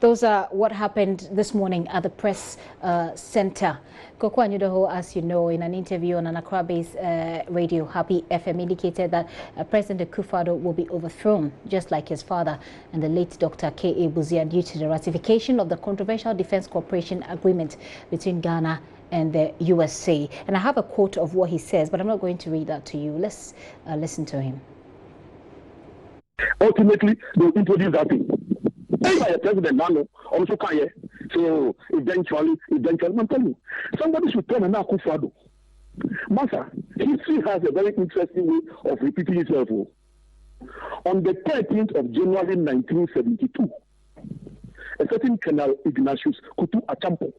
Those are what happened this morning at the press center. Koko Anyudoho, as you know, in an interview on an Accra-based radio, Happy FM, indicated that President Akufo-Addo will be overthrown, just like his father and the late Dr. K.A. Buzia, due to the ratification of the controversial Defense Cooperation Agreement between Ghana and the USA. And I have a quote of what he says, but I'm not going to read that to you. Let's listen to him. Ultimately, they'll introduce that thing. President Nano also can. So eventually, I'm telling you, somebody should tell an Akufo-Addo. Master, history has a very interesting way of repeating itself. On the 13th of January 1972, a certain Colonel Ignatius Kutu Achampo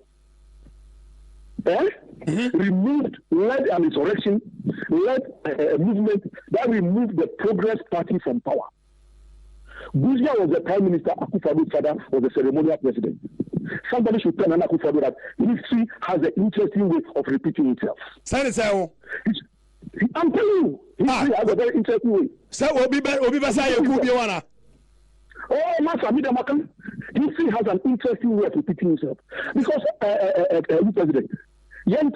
led an insurrection, led a movement that removed the Progress Party from power. Buzia was the prime minister, Akufo-Addo's father was the ceremonial president. Somebody should tell Akufo-Addo that history has an interesting way of repeating itself. I'm telling you, history has a very interesting way. Oh, Master, history has an interesting way of repeating itself. Because, President, no,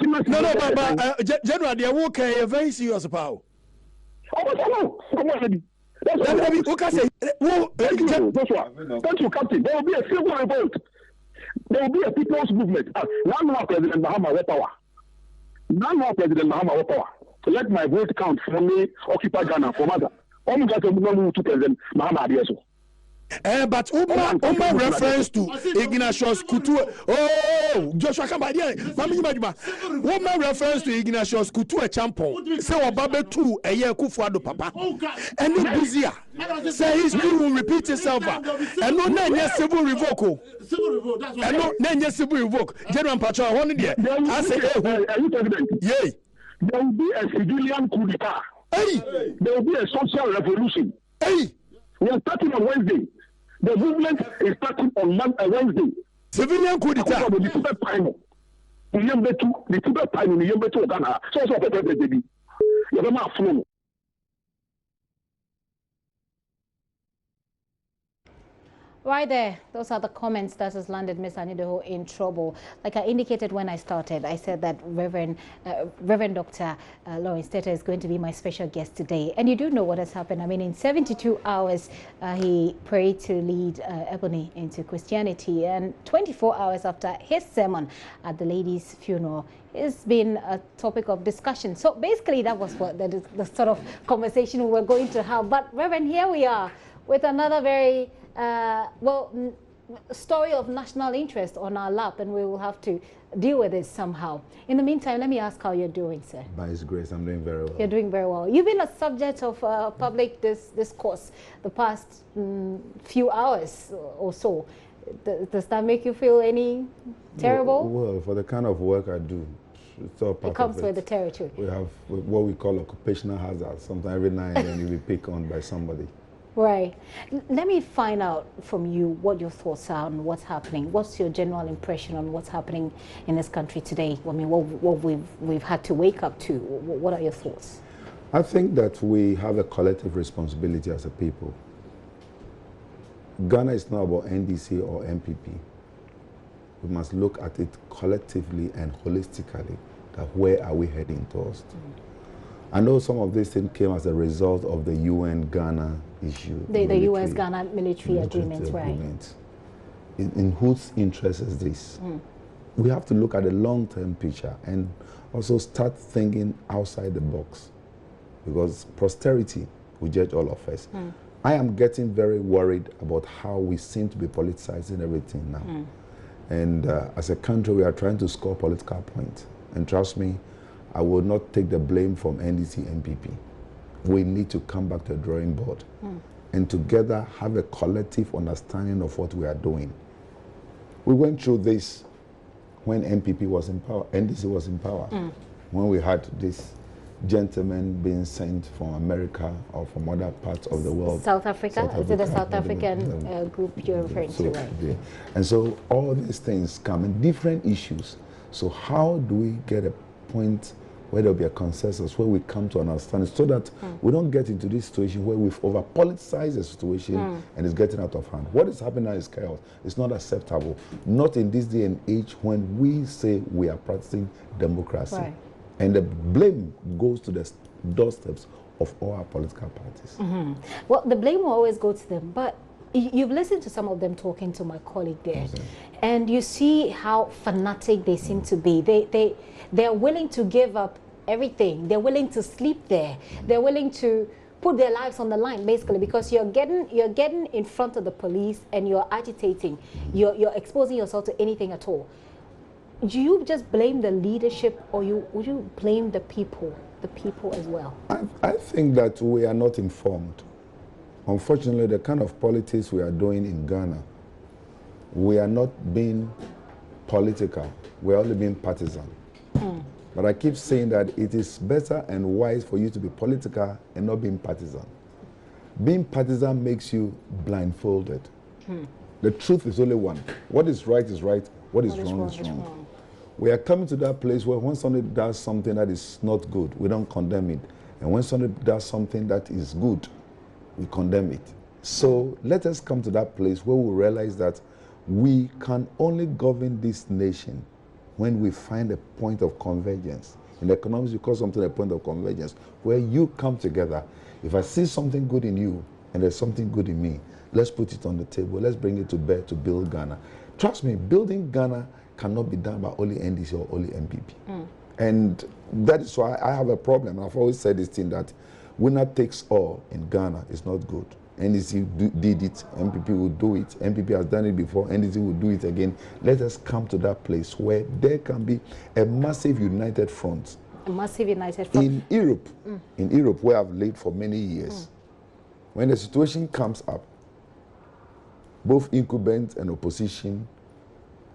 but General, they are okay, very serious about. Oh, come on. That's what thank you, Captain. There will be a civil revolt. There will be a people's movement. Now President Mahama will power. Now President Mahama will power. Let my vote count for me, occupy Ghana, for mother. I'm going to move to President Mahama Adieso. But Uma reference to Ignatius Kutu. Oh, Joshua Kambadia. Uma reference to Ignatius Kutu Champon. Say Obabe 2 a year Akufo-Addo papa. And it Buzia. Say history will repeat itself. And no name civil revoke. And no name civil revoke. General Patrol, one day. I say, are you president? Yay. There will be a civilian coup d'etat. Hey. There will be a social revolution. Hey. We are starting on Wednesday. The movement is starting on Wednesday. Civilian coup d'etat. The super prime. The super prime in the Ghana. So the president. You have a flow. Right there, those are the comments that has landed Ms. Anyudoho in trouble. Like I indicated when I started, I said that Reverend Dr. Lawrence Tetteh is going to be my special guest today. And you do know what has happened. I mean, in 72 hours, he prayed to lead Ebony into Christianity. And 24 hours after his sermon at the lady's funeral, it's been a topic of discussion. So basically, that was what the sort of conversation we were going to have. But Reverend, here we are with another very story of national interest on our lap, and we will have to deal with it somehow. In the meantime, let me ask how you're doing, sir. By His grace, I'm doing very well. You're doing very well. You've been a subject of public discourse the past few hours or so. Does that make you feel any terrible? Well, for the kind of work I do, it's all part it comes of it. with the territory. We have what we call occupational hazard. Sometimes every now and then you'll be picked on by somebody. Right. Let me find out from you what your thoughts are on what's happening. What's your general impression on what's happening in this country today? I mean, what we've had to wake up to. What are your thoughts? I think that we have a collective responsibility as a people. Ghana is not about NDC or MPP. We must look at it collectively and holistically, that where are we heading towards? I know some of these things came as a result of the UN-Ghana issue. The US-Ghana military agreement, right. In whose interest is this? We have to look at the long-term picture and also start thinking outside the box, because posterity will judge all of us. I am getting very worried about how we seem to be politicizing everything now. And as a country, we are trying to score political points. And trust me, I will not take the blame from NDC MPP. We need to come back to the drawing board and together have a collective understanding of what we are doing. We went through this when MPP was in power, NDC was in power, when we had this gentleman being sent from America or from other parts of the world. South Africa? Is it the South African group you're referring to, right? Yeah. And so all these things come in different issues. So how do we get a point where there'll be a consensus, where we come to an understanding, so that we don't get into this situation where we've over-politicized the situation and it's getting out of hand. What is happening now is chaos. It's not acceptable. Not in this day and age when we say we are practicing democracy. Right. And the blame goes to the doorsteps of all our political parties. Well, the blame will always go to them, but you've listened to some of them talking to my colleague there, and you see how fanatic they seem to be. They're willing to give up everything. They're willing to sleep there. They're willing to put their lives on the line, basically, because you're getting in front of the police and you're agitating. You're exposing yourself to anything at all. Do you just blame the leadership, or would you blame the people as well? I think that we are not informed. Unfortunately, the kind of politics we are doing in Ghana, we are not being political. We're only being partisan. But I keep saying that it is better and wise for you to be political and not being partisan. Being partisan makes you blindfolded. The truth is only one. What is right is right. What is wrong is wrong. We are coming to that place where when somebody does something that is not good, we don't condemn it. And when somebody does something that is good, we condemn it. So let us come to that place where we realize that we can only govern this nation when we find a point of convergence. In economics, we call something a point of convergence, where you come together. If I see something good in you and there's something good in me, let's put it on the table. Let's bring it to bear to build Ghana. Trust me, building Ghana cannot be done by only NDC or only MPP. And that is why I have a problem. I've always said this thing that winner takes all in Ghana is not good. NDC did it, MPP will do it, MPP has done it before, NDC will do it again. Let us come to that place where there can be a massive united front. A massive united front. In Europe, where I've lived for many years, when the situation comes up, both incumbents and opposition,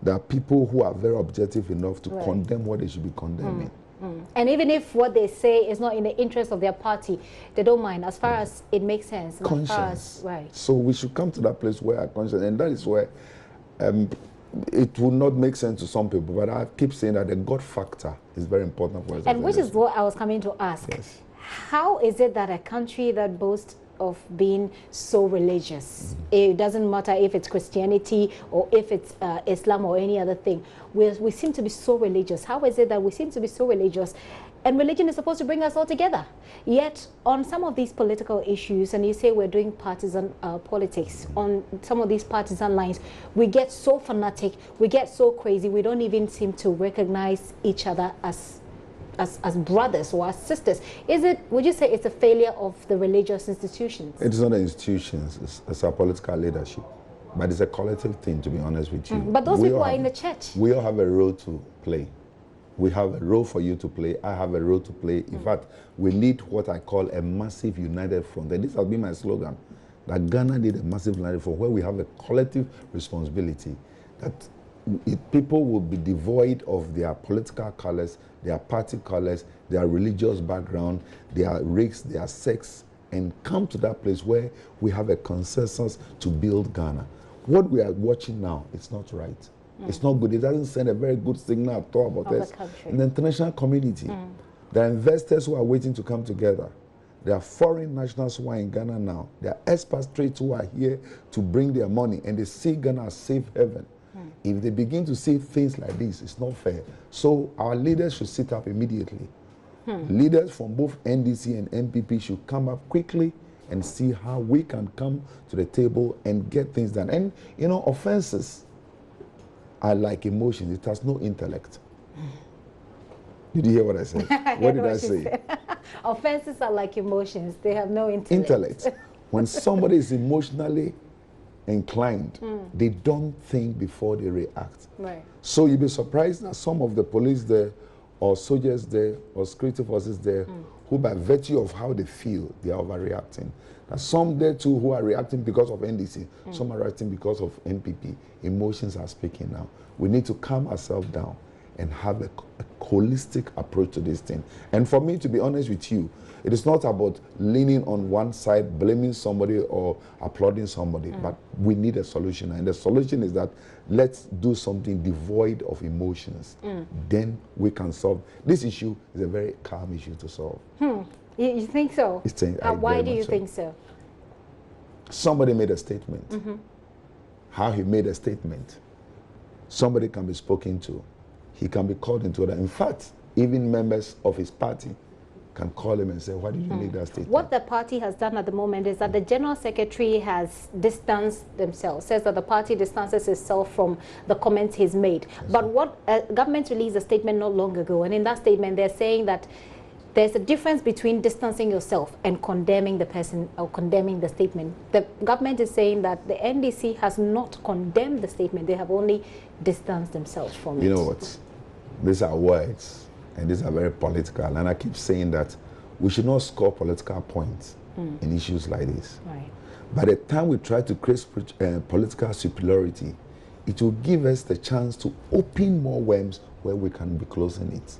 there are people who are very objective enough to condemn what they should be condemning. And even if what they say is not in the interest of their party, they don't mind, as far as it makes sense. Conscience. Right. So we should come to that place where our conscience, and that is where it will not make sense to some people, but I keep saying that the God factor is very important for us. And which is what I was coming to ask. Yes. How is it that a country that boasts of being so religious, it doesn't matter if it's Christianity or if it's Islam or any other thing, we seem to be so religious? How is it that we seem to be so religious? And religion is supposed to bring us all together. Yet, on some of these political issues, and you say we're doing partisan politics, on some of these partisan lines, we get so fanatic, we get so crazy, we don't even seem to recognize each other as brothers or as sisters. Would you say it's a failure of the religious institutions? It is not the institutions, it's our political leadership. But it's a collective thing, to be honest with you. But those people are in the church. We all have a role to play. We have a role for you to play. I have a role to play. In fact, we need what I call a massive united front. And this has been my slogan, that Ghana need a massive united front where we have a collective responsibility, that people will be devoid of their political colors, their party colors, their religious background, their race, their sex, and come to that place where we have a consensus to build Ghana. What we are watching now, it's not right. It's not good. It doesn't send a very good signal at all about us in the international community. There are investors who are waiting to come together. There are foreign nationals who are in Ghana now. There are expatriates who are here to bring their money, and they see Ghana as safe haven. If they begin to see things like this, it's not fair. So our leaders should sit up immediately. Leaders from both NDC and MPP should come up quickly and see how we can come to the table and get things done. And, you know, offenses are like emotions. It has no intellect. Did you hear what I said? What did I say? Offenses are like emotions. They have no intellect. When somebody is emotionally inclined, they don't think before they react. Right. So you'll be surprised that some of the police there, or soldiers there, or security forces there, who by virtue of how they feel, they are overreacting. Now some there too who are reacting because of NDC, some are reacting because of MPP. Emotions are speaking now. We need to calm ourselves down and have a holistic approach to this thing. And for me, to be honest with you, it is not about leaning on one side, blaming somebody or applauding somebody, but we need a solution. And the solution is that let's do something devoid of emotions. Then we can solve. This issue is a very calm issue to solve. You think so? Why do you think so? Somebody made a statement. How he made a statement. Somebody can be spoken to. He can be called into that. In fact, even members of his party can call him and say, why did you make that statement? What the party has done at the moment is that the General Secretary has distanced themselves, says that the party distances itself from the comments he's made. Yes, but what government released a statement not long ago, and in that statement they're saying that there's a difference between distancing yourself and condemning the person or condemning the statement. The government is saying that the NDC has not condemned the statement, they have only distanced themselves from it. You know what? These are words, and these are very political. And I keep saying that we should not score political points in issues like this. Right. By the time we try to create political superiority, it will give us the chance to open more worms where we can be closing it.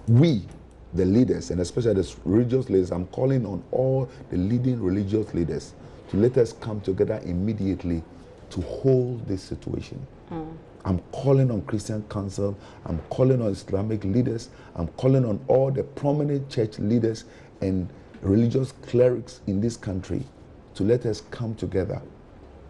We, the leaders, and especially the religious leaders, I'm calling on all the leading religious leaders to let us come together immediately to hold this situation. I'm calling on Christian Council, I'm calling on Islamic leaders, I'm calling on all the prominent church leaders and religious clerics in this country to let us come together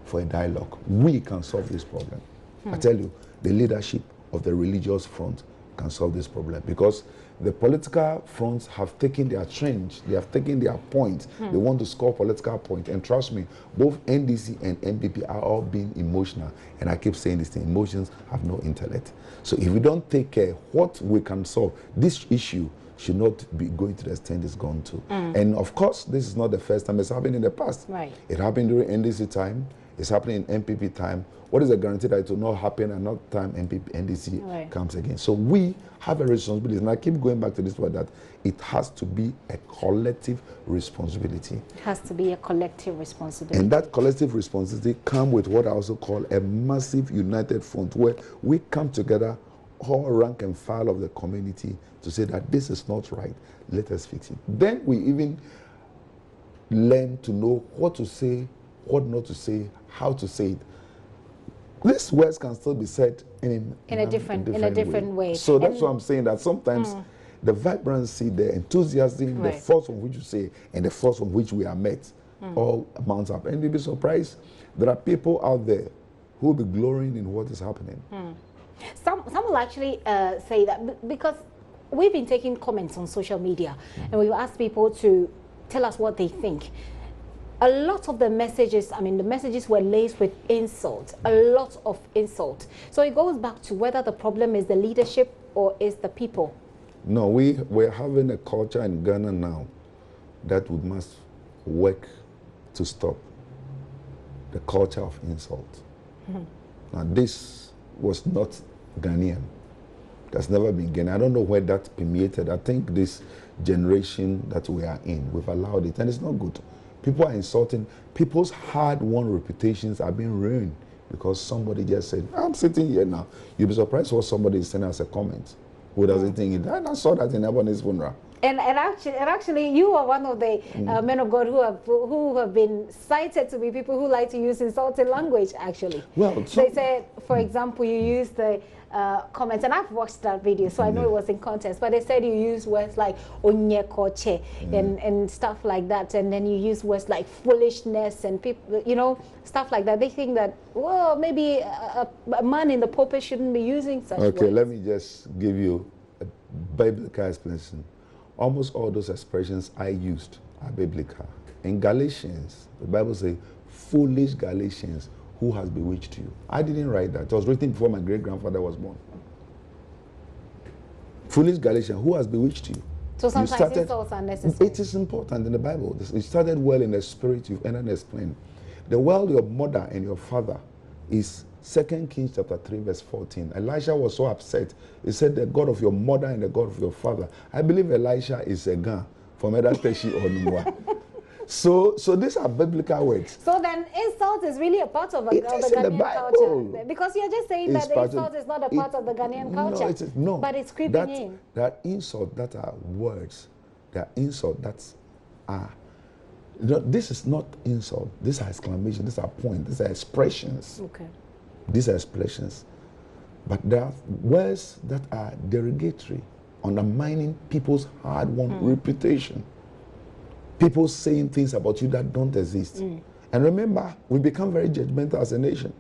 for a dialogue. We can solve this problem. I tell you, the leadership of the religious front can solve this problem, because the political fronts have taken their trench, they have taken their point, they want to score political point, and trust me, both NDC and MPP are all being emotional, and I keep saying this thing, emotions have no intellect. So if we don't take care what we can solve, this issue should not be going to the extent it's gone to. And of course, this is not the first time, it's happened in the past. Right. It happened during NDC time, it's happening in MPP time. What is the guarantee that it will not happen and not time NDC comes again? So we have a responsibility, and I keep going back to this word, that it has to be a collective responsibility. It has to be a collective responsibility. And that collective responsibility comes with what I also call a massive united front, where we come together, all rank and file of the community, to say that this is not right, let us fix it. Then we even learn to know what to say, what not to say, how to say it. These words can still be said in a different way. So that's why I'm saying that sometimes the vibrancy, the enthusiasm, the force from which you say, and the force from which we are met, all amounts up. And you'll be surprised, there are people out there who will be glorying in what is happening. Some will actually say that, because we've been taking comments on social media, and we've asked people to tell us what they think. A lot of the messages, the messages were laced with insult, a lot of insult. So it goes back to whether the problem is the leadership or is the people. No, we're having a culture in Ghana now that we must work to stop. The culture of insult. Now this was not Ghanaian. That's never been Ghanaian. I don't know where that permeated. I think this generation that we are in, we've allowed it, and it's not good. People are insulting. People's hard-won reputations are being ruined because somebody just said, I'm sitting here now. You'll be surprised what somebody is saying as a comment. Who doesn't think it? And I saw that in everyone's funeral. And actually, you are one of the men of God who have been cited to be people who like to use insulting language, actually. Well, they said, for example, you use the comments, and I've watched that video, so I know it was in context, but they said you use words like onye koche and stuff like that, and then you use words like foolishness and people, stuff like that. They think that, well, maybe a man in the pulpit shouldn't be using such words. Okay, let me just give you a biblical explanation. Almost all those expressions I used are biblical. In Galatians, the Bible says, foolish Galatians, who has bewitched you? I didn't write that. It was written before my great-grandfather was born. Foolish Galatians, who has bewitched you? So sometimes insults are necessary. It is important in the Bible. It started well in the spirit you've entered and explained. The world your mother and your father is 2 Kings chapter 3 verse 14. Elisha was so upset. He said, the God of your mother and the God of your father. I believe Elisha is a Gan from either Teshi or Nimwa. So these are biblical words. So then insult is really a part of the Ghanaian culture. Because you're just saying that the insult is not a part of the Ghanaian culture. No, it is no. But it's creeping in. That insult that are words. That insult that's this is not insult. These are exclamation. These are points. These are expressions. Okay. These are expressions. But there are words that are derogatory, undermining people's hard-won reputation. People saying things about you that don't exist. And remember, we become very judgmental as a nation.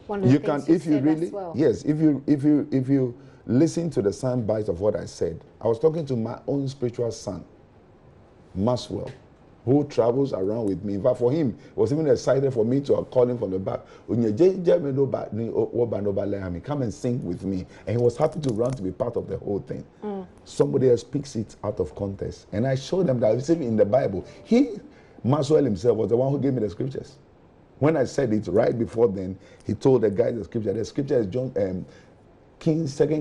One of the things you said really, as well. yes, if you listen to the sound bites of what I said, I was talking to my own spiritual son, Maxwell, who travels around with me. In fact, for him, it was even excited for me to call him from the back. Come and sing with me. And he was happy to run to be part of the whole thing. Somebody else picks it out of context. And I showed them that it's even in the Bible. Maxwell himself was the one who gave me the scriptures. When I said it right before then, he told the guy the scripture. The scripture is 2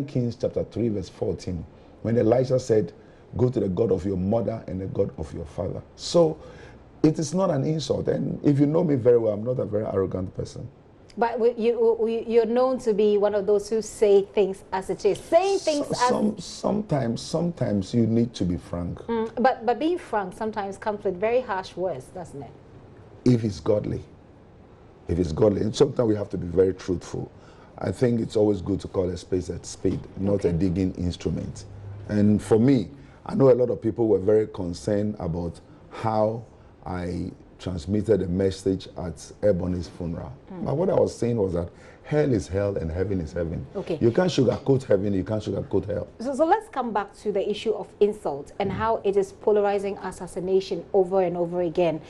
Kings chapter 3 verse 14. When Elisha said, go to the God of your mother and the God of your father. So it is not an insult. And if you know me very well, I'm not a very arrogant person. But you're known to be one of those who say things as it is. Saying things as... Sometimes you need to be frank. But being frank sometimes comes with very harsh words, doesn't it? If it's godly. If it's godly. And sometimes we have to be very truthful. I think it's always good to call a spade a spade, not a digging instrument. And for me, I know a lot of people were very concerned about how I transmitted a message at Ebony's funeral. But what I was saying was that hell is hell and heaven is heaven. Okay. You can't sugarcoat heaven, you can't sugarcoat hell. So let's come back to the issue of insult and how it is polarizing us as a nation over and over again.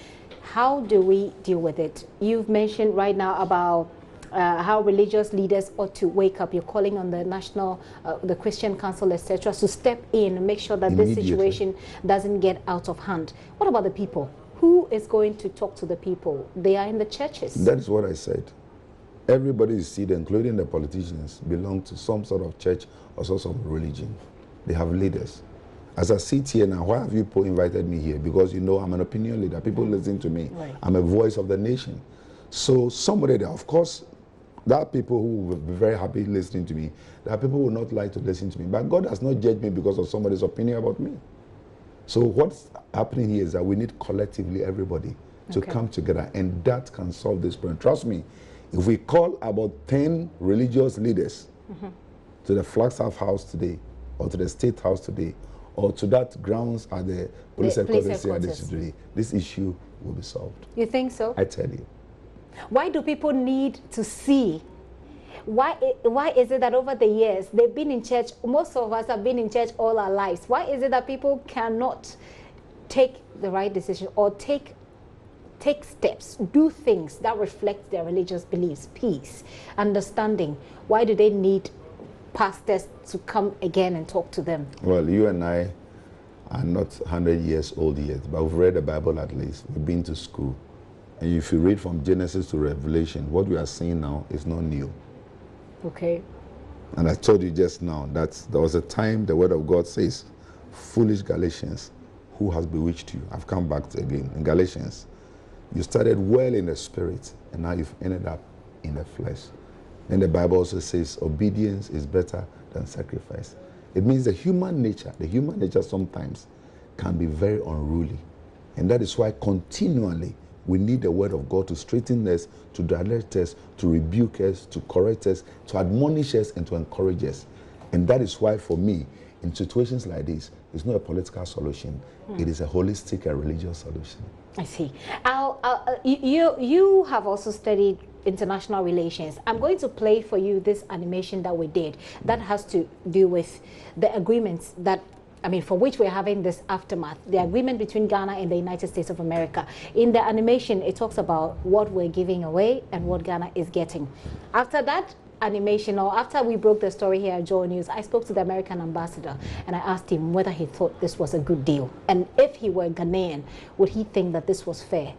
How do we deal with it? You've mentioned right now about how religious leaders ought to wake up. You're calling on the national, the Christian Council, etc., to step in and make sure that this situation doesn't get out of hand. What about the people? Who is going to talk to the people? They are in the churches. That is what I said. Everybody is seated, including the politicians, belong to some sort of church or some sort of religion. They have leaders. As I sit here now, why have you invited me here? Because you know I'm an opinion leader. People listen to me. Right. I'm a voice of the nation. So somebody there, of course, there are people who will be very happy listening to me. There are people who would not like to listen to me. But God has not judged me because of somebody's opinion about me. So what's happening here is that we need collectively everybody to come together, and that can solve this problem. Trust me, if we call about 10 religious leaders to the Flagstaff House today, or to the State House today, or to that grounds at the police headquarters today, this issue will be solved. You think so? I tell you. Why do people need to see? Why is it that over the years they've been in church, most of us have been in church all our lives? Why is it that people cannot take the right decision or take steps, do things that reflect their religious beliefs, peace, understanding? Why do they need pastors to come again and talk to them? Well, you and I are not 100 years old yet, but we've read the Bible at least. We've been to school. And if you read from Genesis to Revelation, what we are seeing now is not new. Okay. And I told you just now that there was a time the word of God says, foolish Galatians, who has bewitched you? I've come back to again. In Galatians, you started well in the spirit, and now you've ended up in the flesh. And the Bible also says obedience is better than sacrifice. It means the human nature sometimes can be very unruly. And that is why continually we need the word of God to straighten us, to direct us, to rebuke us, to correct us, to admonish us, and to encourage us. And that is why for me, in situations like this, it's not a political solution. It is a holistic and religious solution. I see. You have also studied international relations. I'm going to play for you this animation that we did that has to do with the agreements that, I mean, for which we're having this aftermath, the agreement between Ghana and the United States of America. In the animation, it talks about what we're giving away and what Ghana is getting. After that animation, or after we broke the story here at JoyNews, I spoke to the American ambassador and I asked him whether he thought this was a good deal. And if he were Ghanaian, would he think that this was fair?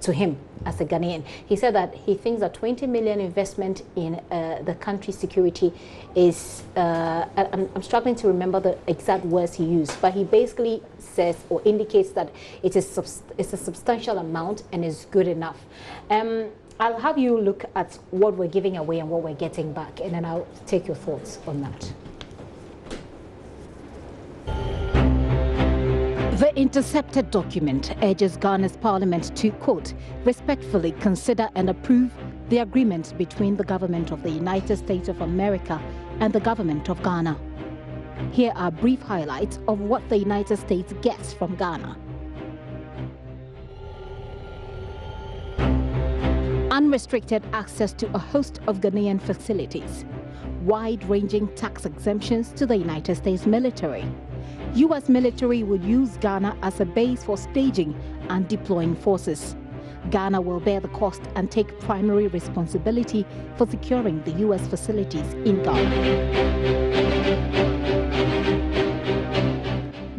to him as a Ghanaian. He said that he thinks that 20 million investment in the country's security is, I'm struggling to remember the exact words he used, but he basically says or indicates that it's a substantial amount and is good enough. I'll have you look at what we're giving away and what we're getting back, and then I'll take your thoughts on that. The intercepted document urges Ghana's parliament to, quote, respectfully consider and approve the agreement between the government of the United States of America and the government of Ghana. Here are brief highlights of what the United States gets from Ghana. Unrestricted access to a host of Ghanaian facilities. Wide-ranging tax exemptions to the United States military. U.S. military will use Ghana as a base for staging and deploying forces. Ghana will bear the cost and take primary responsibility for securing the U.S. facilities in Ghana.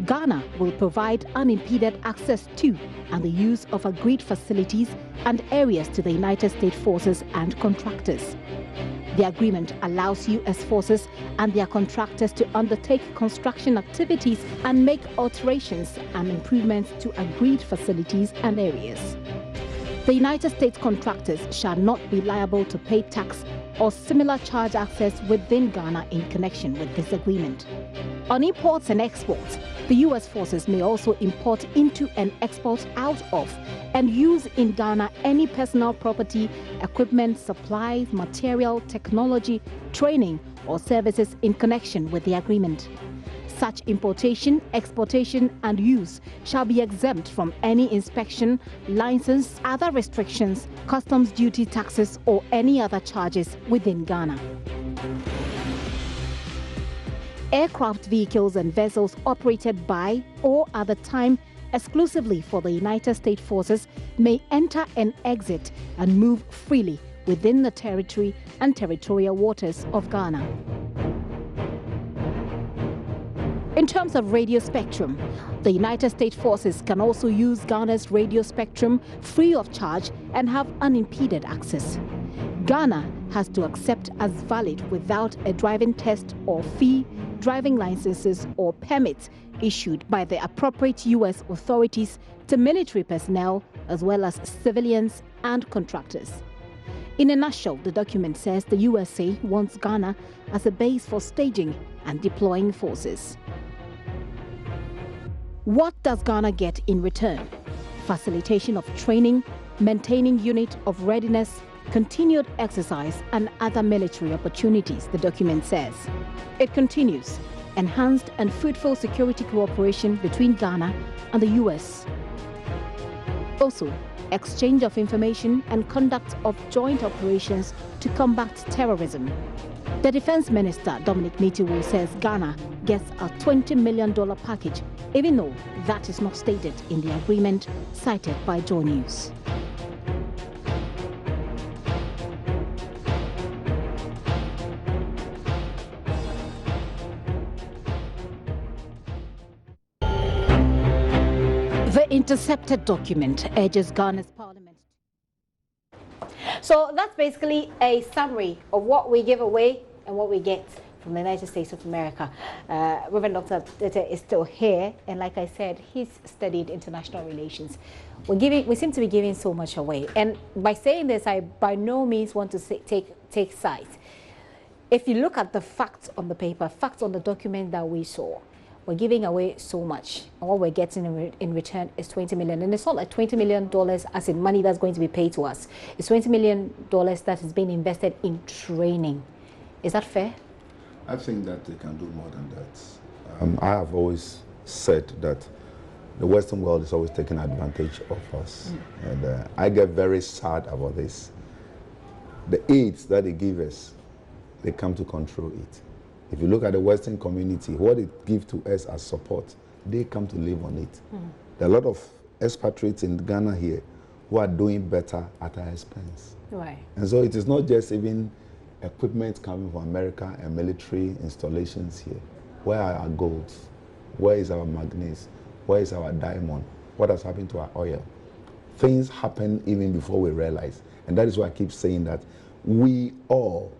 Ghana will provide unimpeded access to and the use of agreed facilities and areas to the United States forces and contractors. The agreement allows U.S. forces and their contractors to undertake construction activities and make alterations and improvements to agreed facilities and areas. The United States contractors shall not be liable to pay tax or similar charge access within Ghana in connection with this agreement. On imports and exports, the U.S. forces may also import into and export out of and use in Ghana any personal property, equipment, supplies, material, technology, training, or services in connection with the agreement. Such importation, exportation, and use shall be exempt from any inspection, license, other restrictions, customs duty taxes, or any other charges within Ghana. Aircraft vehicles and vessels operated by or at the time exclusively for the United States forces may enter and exit and move freely within the territory and territorial waters of Ghana. In terms of radio spectrum, the United States forces can also use Ghana's radio spectrum free of charge and have unimpeded access. Ghana has to accept as valid without a driving test or fee driving licenses or permits issued by the appropriate U.S. authorities to military personnel as well as civilians and contractors. In a nutshell, the document says the USA wants Ghana as a base for staging and deploying forces. What does Ghana get in return? Facilitation of training, maintaining unit of readiness, continued exercise, and other military opportunities, the document says. It continues, enhanced and fruitful security cooperation between Ghana and the U.S. Also, exchange of information and conduct of joint operations to combat terrorism. The Defense Minister, Dominic Nitiwu, says Ghana gets a $20 million package, even though that is not stated in the agreement cited by JoyNews. The intercepted document urges Ghana's parliament. So that's basically a summary of what we give away and what we get from the United States of America. Reverend Dr. Tetteh is still here, and like I said, he's studied international relations. We seem to be giving so much away, and by saying this, I by no means want to take sides. If you look at the facts on the paper, facts on the document that we saw, we're giving away so much, and what we're getting in return is $20 million. And it's not like $20 million as in money that's going to be paid to us. It's $20 million that is being invested in training. Is that fair? I think that they can do more than that. I have always said that the Western world is always taking advantage of us. And I get very sad about this. The aids that they give us, they come to control it. If you look at the Western community, what it gives to us as support, they come to live on it. There are a lot of expatriates in Ghana here who are doing better at our expense. Right. And so it is not just even equipment coming from America and military installations here. Where are our golds? Where is our manganese? Where is our diamond? What has happened to our oil? things happen even before we realize. And that is why I keep saying that we all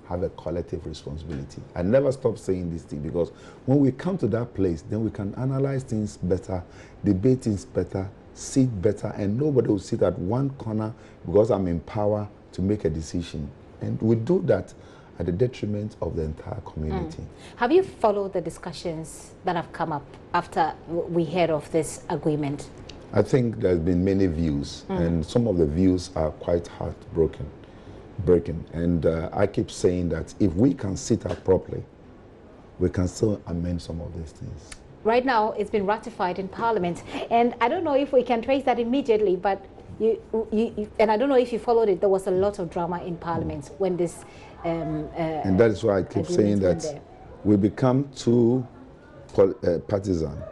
have a collective responsibility. I never stop saying this thing, because when we come to that place, then we can analyze things better, debate things better, sit better, and nobody will sit at one corner because I'm in power to make a decision. And we do that at the detriment of the entire community. Have you followed the discussions that have come up after we heard of this agreement? I think there's been many views, and some of the views are quite heartbreaking. And I keep saying that if we can sit up properly, we can still amend some of these things. Right now, it's been ratified in Parliament, and I don't know if we can trace that immediately, but and I don't know if you followed it, there was a lot of drama in Parliament when this and that is why I keep saying that we become too partisan,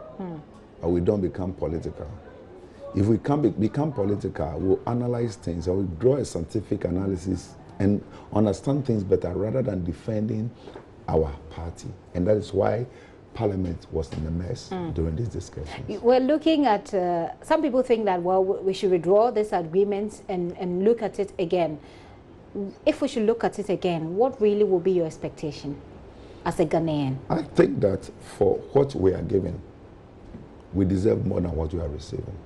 or we don't become political. If we can become political, we'll analyze things, or we'll draw a scientific analysis and understand things better rather than defending our party. And that is why Parliament was in a mess during these discussions. We're looking at, some people think that, well, we should withdraw this agreement and look at it again. If we should look at it again, what really will be your expectation as a Ghanaian? I think that for what we are given, we deserve more than what we are receiving.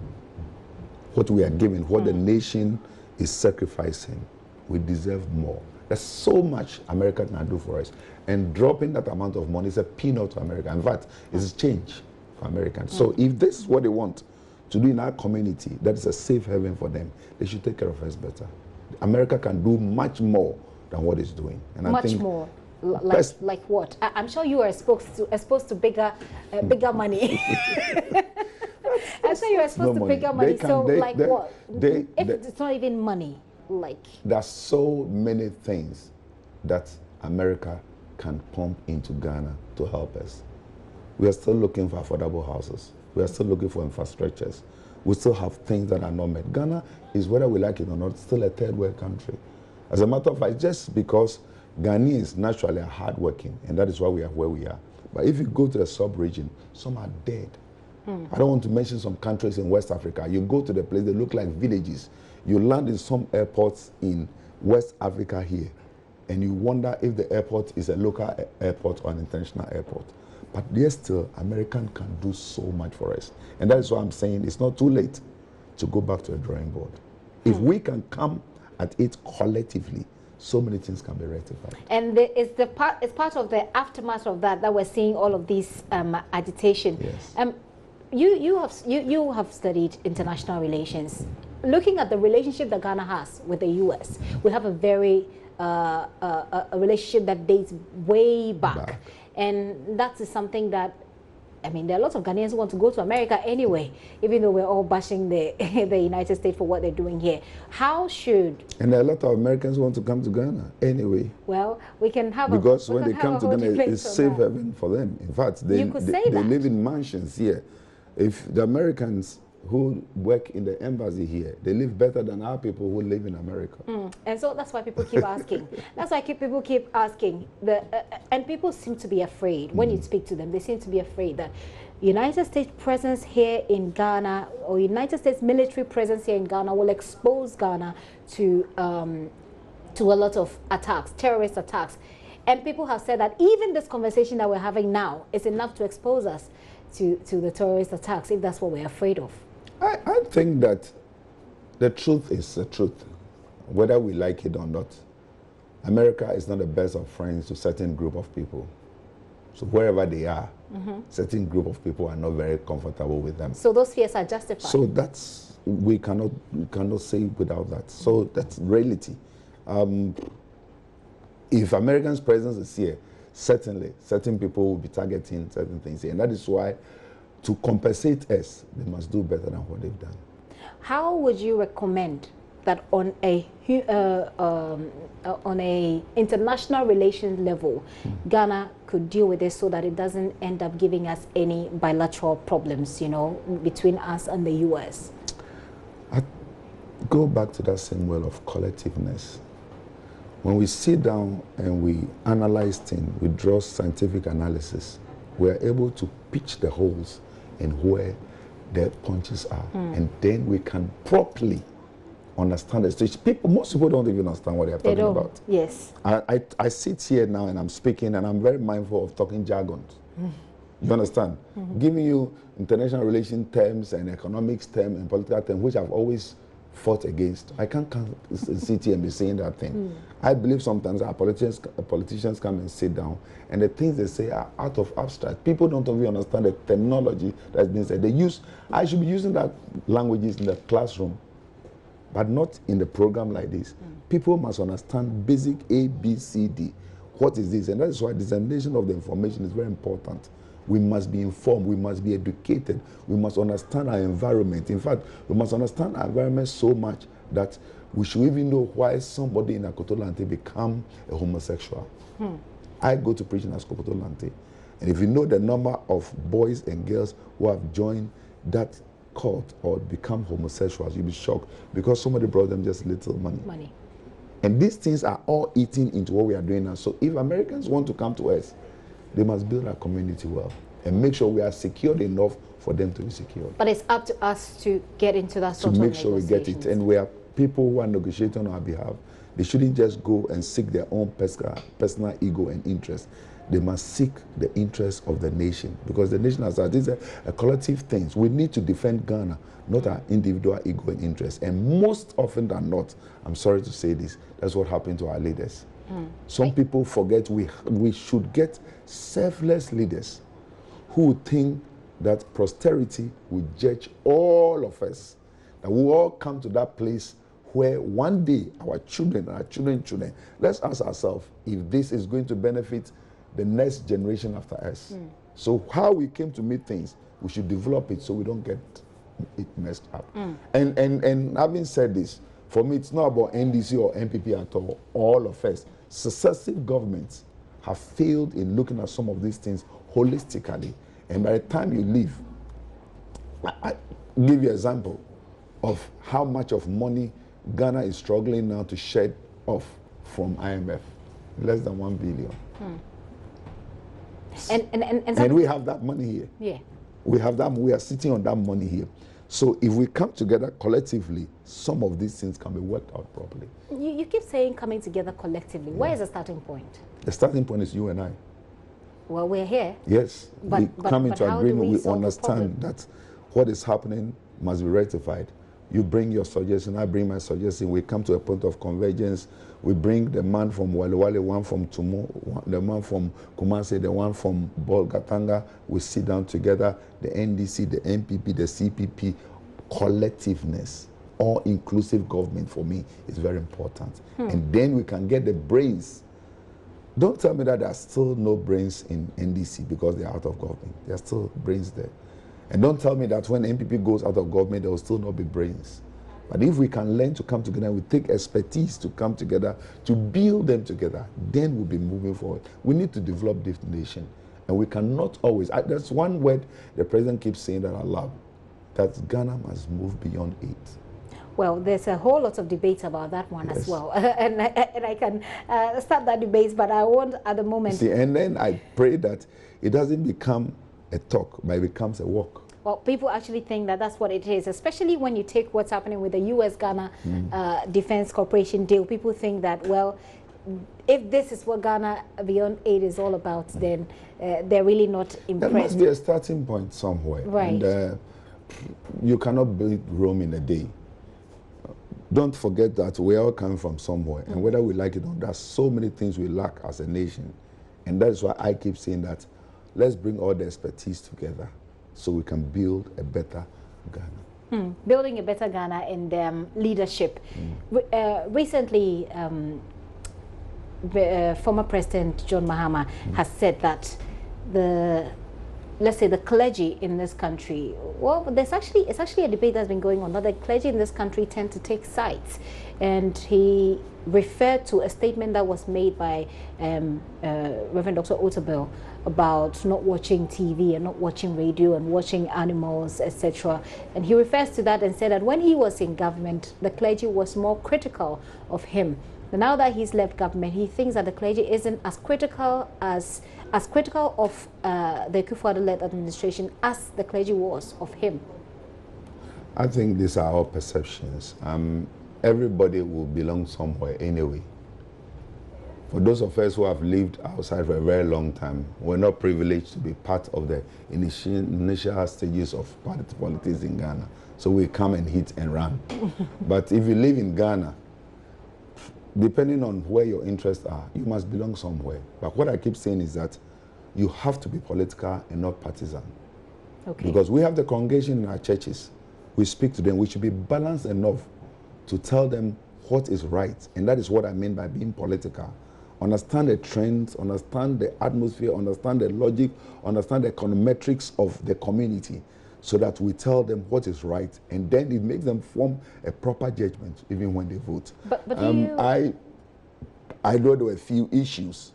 What we are given, what the nation is sacrificing, we deserve more. There's so much America can do for us. And dropping that amount of money is a peanut to America. In fact, it's change for Americans. So if this is what they want to do in our community, that is a safe haven for them, they should take care of us better. America can do much more than what it's doing. And much I think more? Like what? I'm sure you are exposed to bigger money. I'm sure you are exposed to bigger money. What? If it's not even money, like... There's so many things that America can pump into Ghana to help us. We are still looking for affordable houses. We are still looking for infrastructures. We still have things that are not met. Ghana is, whether we like it or not, still a third world country. As a matter of fact, just because Ghanaians naturally are hardworking, and that is why we are where we are. But if you go to the sub-region, some are dead. I don't want to mention some countries in West Africa. You go to the place, they look like villages. You land in some airports in West Africa here, and you wonder if the airport is a local airport or an international airport. But yes, still, American can do so much for us. And that is why I'm saying it's not too late to go back to a drawing board. If we can come at it collectively, so many things can be rectified. And it's part of the aftermath of that we're seeing all of these agitation. Yes. You have studied international relations. Looking at the relationship that Ghana has with the U.S., we have a very a relationship that dates way back. And that is something that, I mean, there are lots of Ghanaians who want to go to America anyway, even though we're all bashing the United States for what they're doing here. How should... And there are a lot of Americans who want to come to Ghana anyway. Well, we can have because when they come to Ghana, it's safe haven for them. In fact, they live in mansions here. If the Americans who work in the embassy here, they live better than our people who live in America. And so that's why people keep asking. That's why people keep asking. And people seem to be afraid. When you speak to them, they seem to be afraid that United States presence here in Ghana, or United States military presence here in Ghana, will expose Ghana to a lot of attacks, terrorist attacks. And people have said that even this conversation that we're having now is enough to expose us to the terrorist attacks, if that's what we're afraid of. I think that the truth is the truth, whether we like it or not. America is not the best of friends to certain group of people. So wherever they are, certain group of people are not very comfortable with them. So those fears are justified. So that's, we cannot say without that. So that's reality. If Americans' presence is here, certainly certain people will be targeting certain things here. And that is why, to compensate us, they must do better than what they've done. How would you recommend that on a international relations level, Ghana could deal with this so that it doesn't end up giving us any bilateral problems, you know, between us and the U.S.? I go back to that same well of collectiveness. When we sit down and we analyze things, we draw scientific analysis, we are able to pitch the holes and where their punches are. And then we can properly understand the situation. Most people don't even understand what they're talking about. Yes. I sit here now and I'm speaking and I'm very mindful of talking jargons. You understand? Giving you international relation terms and economics terms and political terms, which I've always fought against. I can't sit here and be saying that thing. I believe sometimes our politicians come and sit down and the things they say are out of abstract. People don't even understand the terminology that's been said. I should be using that languages in the classroom, but not in the program like this. People must understand basic A, B, C, D. What is this? And that is why dissemination of the information is very important. We must be informed, we must be educated, we must understand our environment. In fact, we must understand our environment so much that we should even know why somebody in Akotolante become a homosexual. I go to preach in Akotolante, and if you know the number of boys and girls who have joined that cult or become homosexuals, you'll be shocked because somebody brought them just little money. And these things are all eating into what we are doing now. So if Americans want to come to us, they must build our community well and make sure we are secured enough for them to be secured. But it's up to us to get into that sort of negotiations. To make sure we get it. And we are people who are negotiating on our behalf. They shouldn't just go and seek their own personal ego and interest. They must seek the interest of the nation, because the nation has these are a collective things. We need to defend Ghana, not our individual ego and interest. And most often than not, I'm sorry to say this, that's what happened to our leaders. Some people forget we should get selfless leaders who think that posterity will judge all of us. That we all come to that place where one day our children and our children, let's ask ourselves if this is going to benefit the next generation after us. So how we came to meet things, we should develop it so we don't get it messed up. And having said this, for me, it's not about NDC or NPP at all of us. Successive governments have failed in looking at some of these things holistically. And by the time you leave, I give you an example of how much of money Ghana is struggling now to shed off from IMF. Less than 1 billion. And we have that money here. Yeah. We have that. We are sitting on that money here. So if we come together collectively, some of these things can be worked out properly. You keep saying coming together collectively. Where is the starting point? The starting point is you and I. Well, we're here. Yes. We come into agreement. We understand that what is happening must be rectified. You bring your suggestion, I bring my suggestion. We come to a point of convergence. We bring the man from Wale, one from Tumu, the man from Kumasi, the one from Bolgatanga. We sit down together, the NDC, the NPP, the CPP, collectiveness, all-inclusive government for me is very important. And then we can get the brains. Don't tell me that there are still no brains in NDC because they are out of government. There are still brains there. And don't tell me that when NPP goes out of government, there will still not be brains. But if we can learn to come together, we take expertise to come together, to build them together, then we'll be moving forward. We need to develop this nation. And we cannot always, that's one word the president keeps saying that I love, that Ghana must move beyond it. Well, there's a whole lot of debate about that one as well. and I can start that debate, but I won't at the moment. See, and then I pray that it doesn't become a talk, but it becomes a walk. Well, people actually think that that's what it is, especially when you take what's happening with the U.S.-Ghana Defense Corporation deal. People think that, well, if this is what Ghana Beyond Aid is all about, then they're really not impressed. There must be a starting point somewhere. Right. And you cannot build Rome in a day. Don't forget that we all come from somewhere. And whether we like it or not, there's so many things we lack as a nation. And that's why I keep saying that let's bring all the expertise together so we can build a better Ghana. Building a better Ghana and leadership. Recently, former President John Mahama has said that let's say the clergy in this country, well, it's actually a debate that's been going on, that the clergy in this country tend to take sides. And he referred to a statement that was made by Reverend Dr. Otabel about not watching TV and not watching radio and watching animals, etc. And he refers to that and said that when he was in government, the clergy was more critical of him. But now that he's left government, he thinks that the clergy isn't as critical of the Akufo-Addo-led administration as the clergy was of him. I think these are all perceptions. Everybody will belong somewhere anyway. For those of us who have lived outside for a very long time, we're not privileged to be part of the initial stages of politics in Ghana. So we come and hit and run. But if you live in Ghana, depending on where your interests are, you must belong somewhere. But what I keep saying is that you have to be political and not partisan. Okay. Because we have the congregation in our churches. We speak to them. We should be balanced enough to tell them what is right. And that is what I mean by being political. Understand the trends, understand the atmosphere, understand the logic, understand the econometrics of the community so that we tell them what is right. And then it makes them form a proper judgment even when they vote. But I know there were a few issues.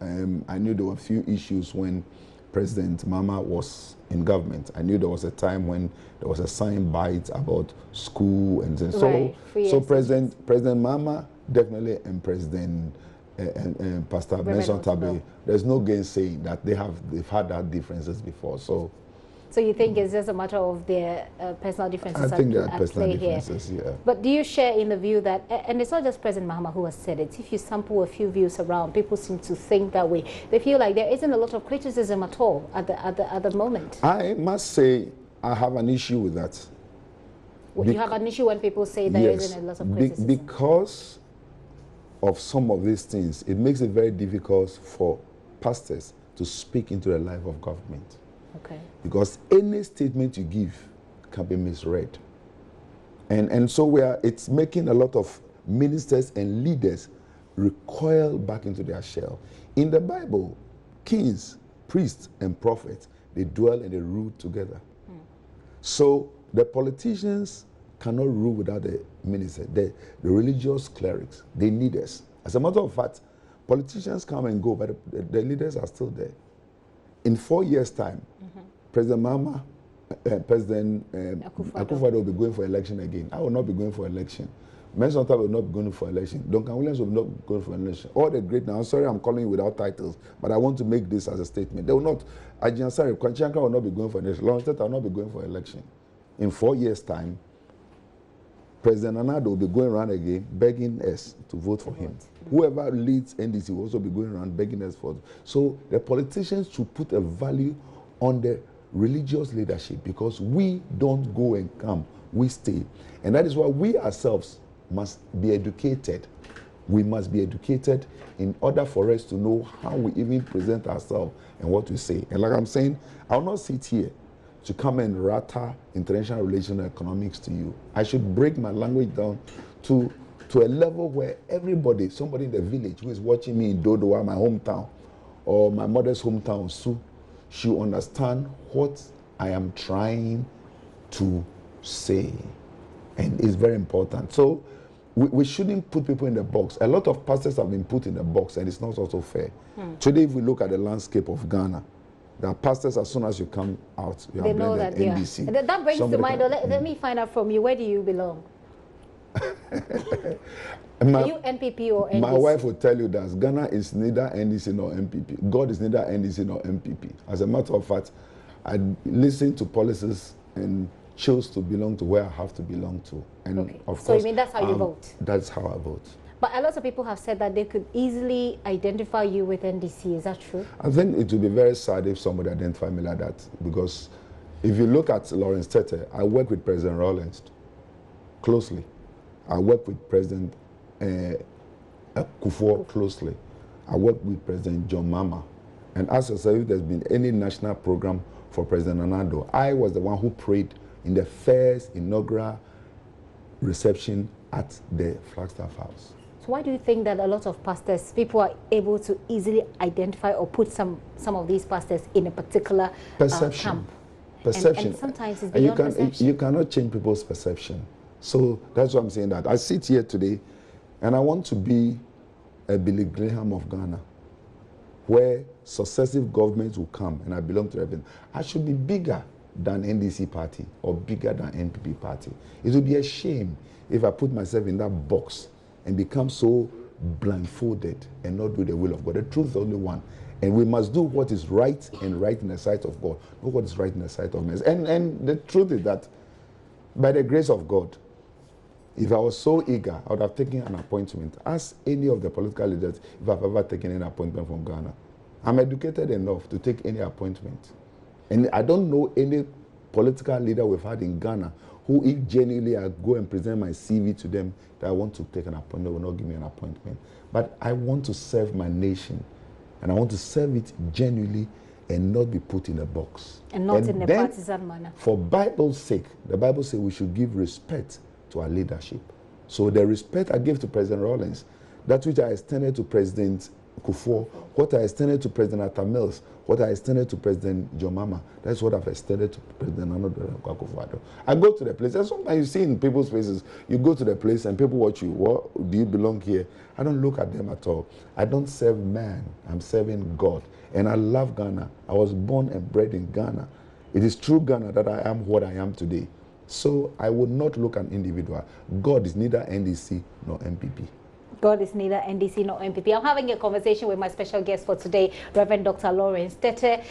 I knew there were a few issues when President Mama was in government. I knew there was a time when there was a sign bite about school and so. Right. So President Mama definitely and President Pastor Benson Tabe, there's no gainsaying that they've had that differences before. So you think it's just a matter of their personal differences? I think there are personal differences, yeah. But do you share in the view that, and it's not just President Mahama who has said it, if you sample a few views around, people seem to think that way. They feel like there isn't a lot of criticism at all at the moment. I must say I have an issue with that. Well, you have an issue when people say there isn't a lot of criticism? Because of some of these things, it makes it very difficult for pastors to speak into the life of government. Okay. Because any statement you give can be misread. And so it's making a lot of ministers and leaders recoil back into their shell. In the Bible, kings, priests, and prophets, they dwell and they rule together. So the politicians cannot rule without the minister. The religious clerics, they need us. As a matter of fact, politicians come and go, but the leaders are still there. In 4 years' time, President Mama, President Akufo-Addo will be going for election again. I will not be going for election. Benson Tabe will not be going for election. Duncan Williams will not be going for election. All the great now, I'm sorry I'm calling you without titles, but I want to make this as a statement. They will not, Ajian Sari, Kwanchanka will not be going for election. Lawrence Tetteh will not be going for election. In 4 years' time, President Anado will be going around again begging us to vote for him. Whoever leads NDC will also be going around begging us for it. So the politicians should put a value on the religious leadership because we don't go and come, we stay. And that is why we ourselves must be educated. We must be educated in order for us to know how we even present ourselves and what we say. And like I'm saying, I'll not sit here to come and ratter international relations and economics to you. I should break my language down to a level where everybody, somebody in the village who is watching me in Dodowa, my hometown, or my mother's hometown, Su, should understand what I am trying to say. And it's very important. So we shouldn't put people in the box. A lot of pastors have been put in the box, and it's not also fair. Today, if we look at the landscape of Ghana, there are pastors, as soon as you come out, you they have know blended that, NDC. Yeah. That brings to mind, let me find out from you, where do you belong? Are you NPP or NDC? My wife will tell you that Ghana is neither NDC nor MPP. God is neither NDC nor MPP. As a matter of fact, I listen to policies and chose to belong to where I have to belong to. And okay. Of so course, you mean that's how you vote? That's how I vote. But a lot of people have said that they could easily identify you with NDC. Is that true? I think it would be very sad if somebody identified me like that, because if you look at Lawrence Tetteh, I work with President Rawlings closely. I work with President Akufo closely. I work with President John Mama. And as I said, if there's been any national program for President Anado, I was the one who prayed in the first inaugural reception at the Flagstaff House. So why do you think that a lot of pastors, people are able to easily identify or put some of these pastors in a particular camp? Perception. And sometimes it's beyond perception. You cannot change people's perception. So that's why I'm saying that. I sit here today and I want to be a Billy Graham of Ghana, where successive governments will come and I belong to everything. I should be bigger than NDC party or bigger than NPP party. It would be a shame if I put myself in that box and become so blindfolded and not do the will of God. The truth is only one. And we must do what is right and right in the sight of God, not what is right in the sight of men. And the truth is that By the grace of God, if I was so eager, I would have taken an appointment. Ask any of the political leaders if I've ever taken an appointment from Ghana. I'm educated enough to take any appointment. And I don't know any political leader we've had in Ghana who, if genuinely I go and present my CV to them that I want to take an appointment, will not give me an appointment. But I want to serve my nation. And I want to serve it genuinely and not be put in a box. And not in a partisan manner. For Bible's sake, the Bible says we should give respect to our leadership. So the respect I gave to President Rawlings, that which I extended to President Kufuor, what I extended to President Atta Mills, what I extended to President John Mahama, that's what I've extended to President Akufo-Addo. I go to the place, and sometimes you see in people's faces, you go to the place and people watch you, what, do you belong here? I don't look at them at all. I don't serve man, I'm serving God. And I love Ghana. I was born and bred in Ghana. It is through Ghana that I am what I am today. So I would not look at an individual. God is neither NDC nor MPP. God is neither NDC nor MPP. I'm having a conversation with my special guest for today, Reverend Dr. Lawrence Tetteh.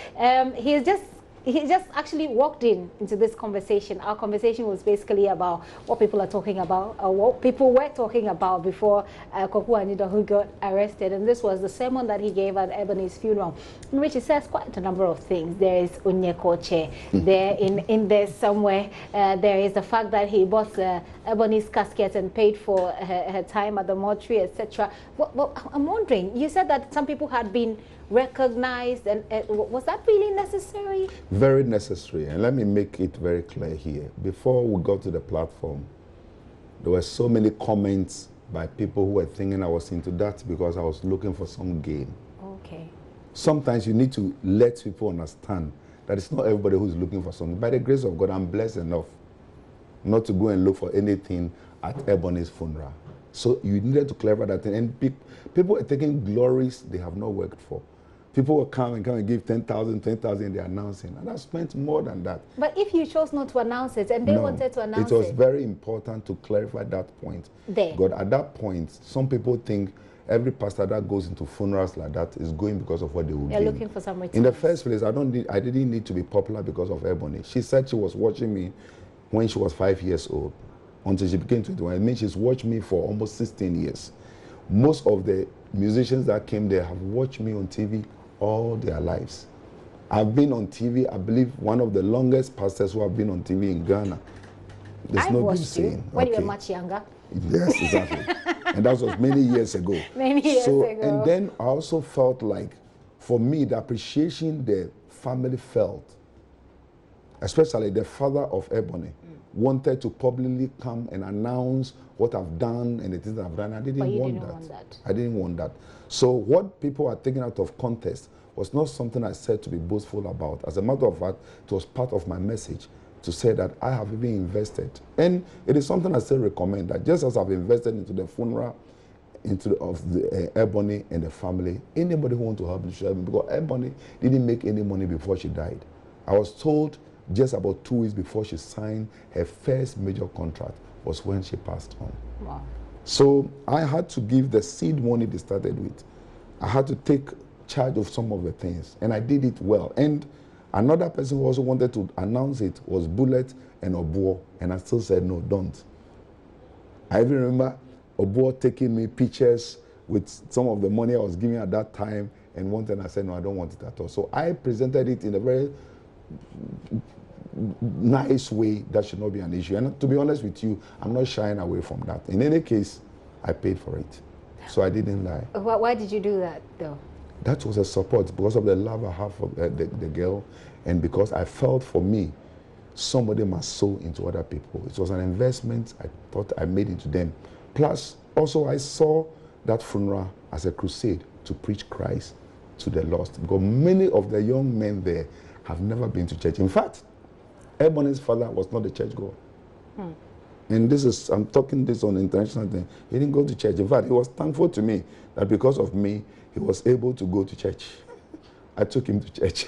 He just actually walked into this conversation. Our conversation was basically about what people are talking about, or what people were talking about before Kwaku Anidaho got arrested. And this was the sermon that he gave at Ebony's funeral, in which he says quite a number of things. There is Onyekoche, there in there somewhere. There is the fact that he bought Ebony's casket and paid for her time at the mortuary, etc. Well, I'm wondering, you said that some people had been recognized, and was that really necessary? Very necessary. And let me make it very clear here. Before we got to the platform, there were so many comments by people who were thinking I was into that because I was looking for some gain. Okay. Sometimes you need to let people understand that it's not everybody who's looking for something. By the grace of God, I'm blessed enough not to go and look for anything at Ebony's funeral. So you needed to clarify that thing. And people are taking glories they have not worked for. People will come and give 10,000, 20,000, they're announcing. And I spent more than that. But if you chose not to announce it and they wanted to announce it? It was very important to clarify that point. There. Because at that point, some people think every pastor that goes into funerals like that is going because of what they will They're gain. looking for some returns. In the first place, I didn't need to be popular because of Ebony. She said she was watching me when she was 5 years old, until she became 21. It means she's watched me for almost 16 years. Most of the musicians that came there have watched me on TV all their lives. I've been on TV, I believe, one of the longest pastors who have been on TV in Ghana. There's no good saying. When you were much younger. Yes, exactly. And that was many years ago. Many years ago. And then I also felt like, for me, the appreciation the family felt, especially the father of Ebony, wanted to publicly come and announce what I've done and the things that I've done. I didn't want that. I didn't want that. So what people are taking out of context was not something I said to be boastful about. As a matter of fact, it was part of my message to say that I have even invested. And it is something I still recommend, that just as I've invested into the funeral, of the Ebony and the family, anybody who wants to help me should help me, because Ebony didn't make any money before she died. I was told just about 2 weeks before she signed her first major contract was when she passed on. Wow. So I had to give the seed money they started with. I had to take charge of some of the things, and I did it well. And another person who also wanted to announce it was Bullet and Obuo, and I still said, no, don't. I even remember Obuo taking me pictures with some of the money I was giving at that time, and one time I said, no, I don't want it at all. So I presented it in a very nice way that should not be an issue. And to be honest with you, I'm not shying away from that. In any case, I paid for it. So I didn't lie. Why did you do that, though? That was a support because of the love I have for the girl, and because I felt, for me, somebody must sow into other people. It was an investment I thought I made into them. Plus, also I saw that funeral as a crusade to preach Christ to the lost, because many of the young men there have never been to church. In fact, Ebony's father was not a churchgoer. And this is, I'm talking this on international thing. He didn't go to church. In fact, he was thankful to me that because of me, he was able to go to church. I took him to church.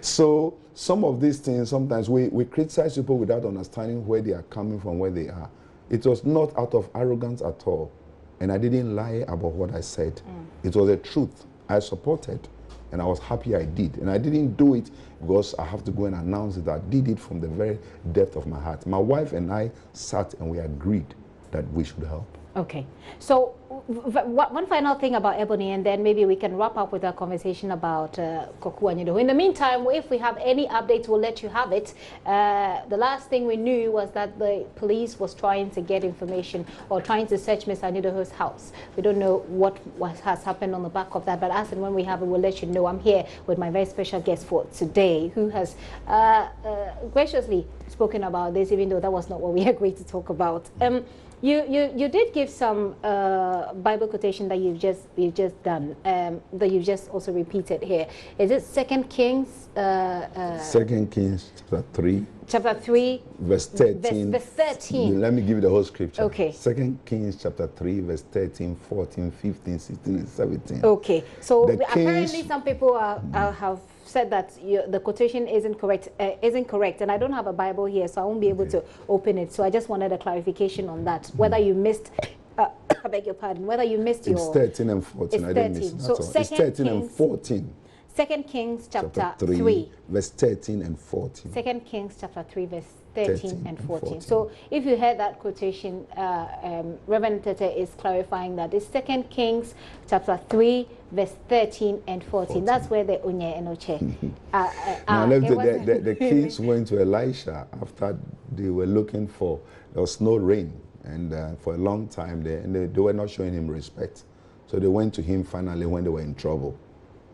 So some of these things, sometimes we criticize people without understanding where they are coming from, where they are. It was not out of arrogance at all. And I didn't lie about what I said. It was a truth I supported. And I was happy I did. And I didn't do it because I have to go and announce it. I did it from the very depth of my heart. My wife and I sat and we agreed that we should help. Okay. So one final thing about Ebony, and then maybe we can wrap up with our conversation about Koku Anyidoho. In the meantime, if we have any updates, we'll let you have it. The last thing we knew was that the police was trying to get information or trying to search Ms. Anyidoho's house. We don't know what has happened on the back of that, but as and when we have it, we'll let you know. I'm here with my very special guest for today, who has graciously spoken about this, even though that was not what we agreed to talk about. You did give some Bible quotation that you've just done, that you've just also repeated here. Is it 2 Kings? 2 Kings chapter 3. Chapter 3. Verse 13. Verse 13. Let me give you the whole scripture. Okay. 2 Kings chapter 3, verse 13, 14, 15, 16, and 17. Okay. So apparently some people have said that the quotation isn't correct, and I don't have a Bible here, so I won't be able to open it. So I just wanted a clarification on that. Whether you missed, I beg your pardon, whether you missed it's 13 and 14. I didn't miss it. So it's 13 and 14. 2 Kings chapter 3, verse 13 and 14. 2 Kings chapter 3, verse 13 and 14. So if you heard that quotation, Reverend Tetteh is clarifying that it's 2 Kings chapter 3, verse 13 and 14. That's where the Unye and Oche. Now, the kings went to Elisha after they were looking for, there was no rain, and for a long time they were not showing him respect. So they went to him finally when they were in trouble.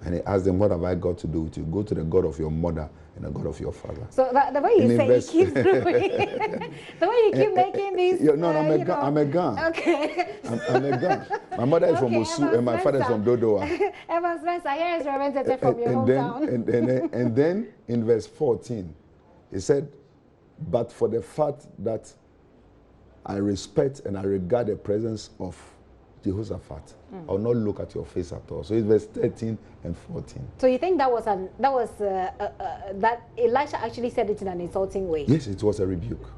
And he asked them, what have I got to do with you? Go to the God of your mother and the God of your father. So the way you say you keep doing the way you keep making these... No, I'm a gun. Okay. I'm a gun. My mother is from Osu and my father is from Dodoa. Evans Spencer, here is Reverend Tetteh from your hometown. And then in verse 14, he said, but for the fact that I respect and I regard the presence of Jehoshaphat, I will not look at your face at all. So it's verse 13 and 14. So you think that Elisha actually said it in an insulting way? Yes, it was a rebuke.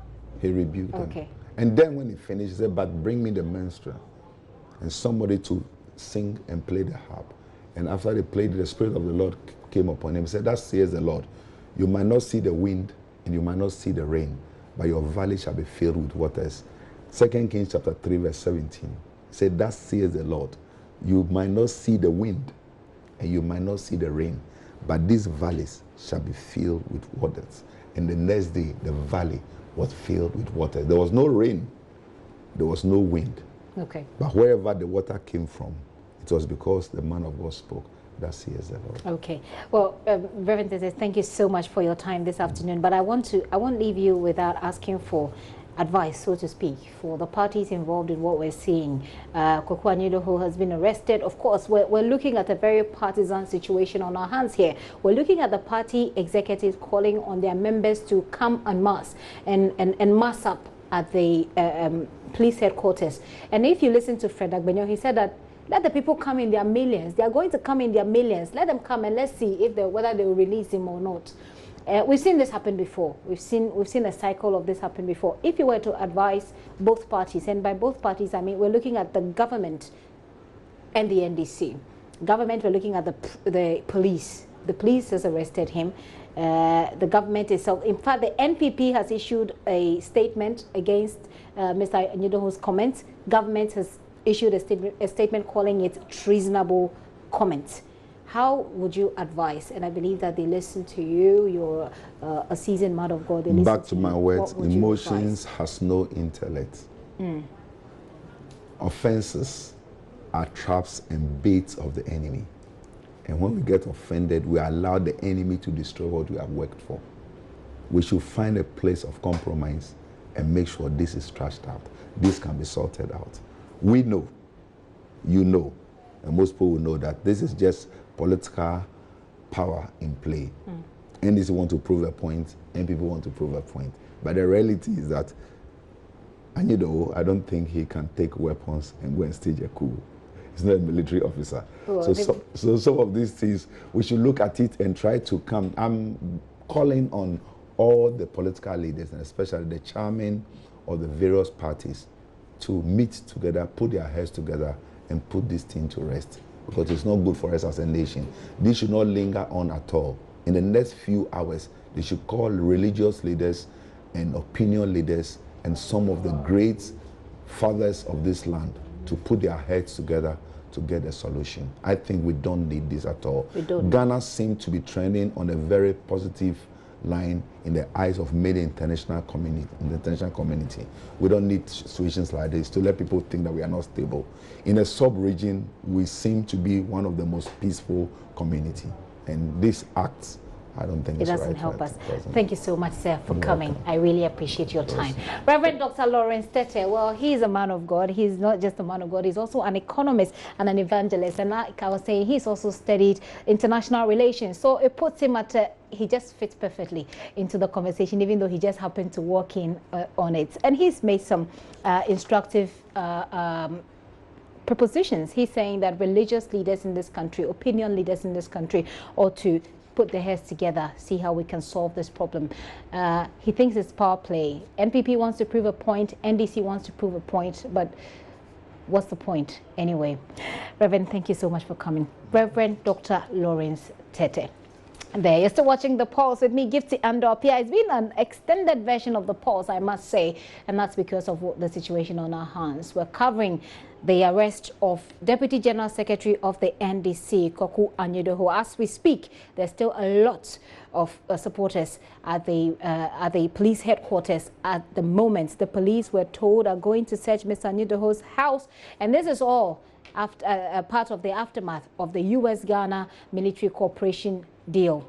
He rebuked them. Okay. And then when he finished, he said, but bring me the minstrel and somebody to sing and play the harp. And after they played, the Spirit of the Lord came upon him. He said, thus says the Lord, you might not see the wind and you might not see the rain, but your valley shall be filled with waters. 2 Kings chapter 3, verse 17. Said, thus says the Lord, you might not see the wind and you might not see the rain, but these valleys shall be filled with waters. And the next day, the valley was filled with water. There was no rain, there was no wind. Okay. But wherever the water came from, it was because the man of God spoke. Thus says the Lord. Okay. Well, Reverend Tetteh, thank you so much for your time this afternoon. But I won't leave you without asking for advice, so to speak, for the parties involved in what we're seeing. Koku Anyidoho has been arrested. Of course, we're looking at a very partisan situation on our hands here. We're looking at the party executives calling on their members to come en masse and mass up at the police headquarters. And if you listen to Fred Agbenyo, he said that let the people come in their millions. They are going to come in their millions. Let them come and let's see if whether they will release him or not. We've seen this happen before. We've seen a cycle of this happen before. If you were to advise both parties, and by both parties I mean we're looking at the government and the NDC. Government, we're looking at the police. The police has arrested him. The government itself, in fact, the NPP has issued a statement against Mr. Anyidoho's comments. Government has issued a statement calling it treasonable comments. How would you advise? And I believe that they listen to you. You're a seasoned man of God. They listen Back to my words, emotions advise? has no intellect. Offenses are traps and baits of the enemy. And when we get offended, we allow the enemy to destroy what we have worked for. We should find a place of compromise and make sure this is trashed out. This can be sorted out. We know, you know, and most people will know that this is just political power in play. NDC want to prove a point, and people want to prove a point. But the reality is that Anyidoho, I don't think he can take weapons and go and stage a coup. He's not a military officer. Well, so some of these things, we should look at it and try to come. I'm calling on all the political leaders, and especially the chairman of the various parties, to meet together, put their heads together, and put this thing to rest. because it's not good for us as a nation. This should not linger on at all. In the next few hours, they should call religious leaders and opinion leaders and some of the great fathers of this land to put their heads together to get a solution. I think we don't need this at all. We don't. Ghana seems to be trending on a very positive line in the eyes of many international community. We don't need situations like this to let people think that we are not stable. In a sub-region, we seem to be one of the most peaceful community. And this act, I don't think it doesn't help us. Thank you so much, sir, for coming. I really appreciate your time. Reverend Dr. Lawrence Tetteh, well, he's a man of God. He's not just a man of God. He's also an economist and an evangelist. And like I was saying, he's also studied international relations. So it puts him at he just fits perfectly into the conversation, even though he just happened to walk in on it. And he's made some instructive propositions. He's saying that religious leaders in this country, opinion leaders in this country, ought to put their heads together, see how we can solve this problem. He thinks it's power play. NPP wants to prove a point, NDC wants to prove a point, but what's the point anyway? Reverend, thank you so much for coming. Reverend Dr. Lawrence Tetteh. There, you're still watching The Pulse with me, Gifty Andopia. It's been an extended version of The Pulse, I must say, and that's because of the situation on our hands. We're covering the arrest of Deputy General Secretary of the NDC, Koku Anyedoho. As we speak, there's still a lot of supporters at the police headquarters at the moment. The police, were told, are going to search Mr. Anyedoho's house, and this is all after part of the aftermath of the U.S.-Ghana military cooperation deal.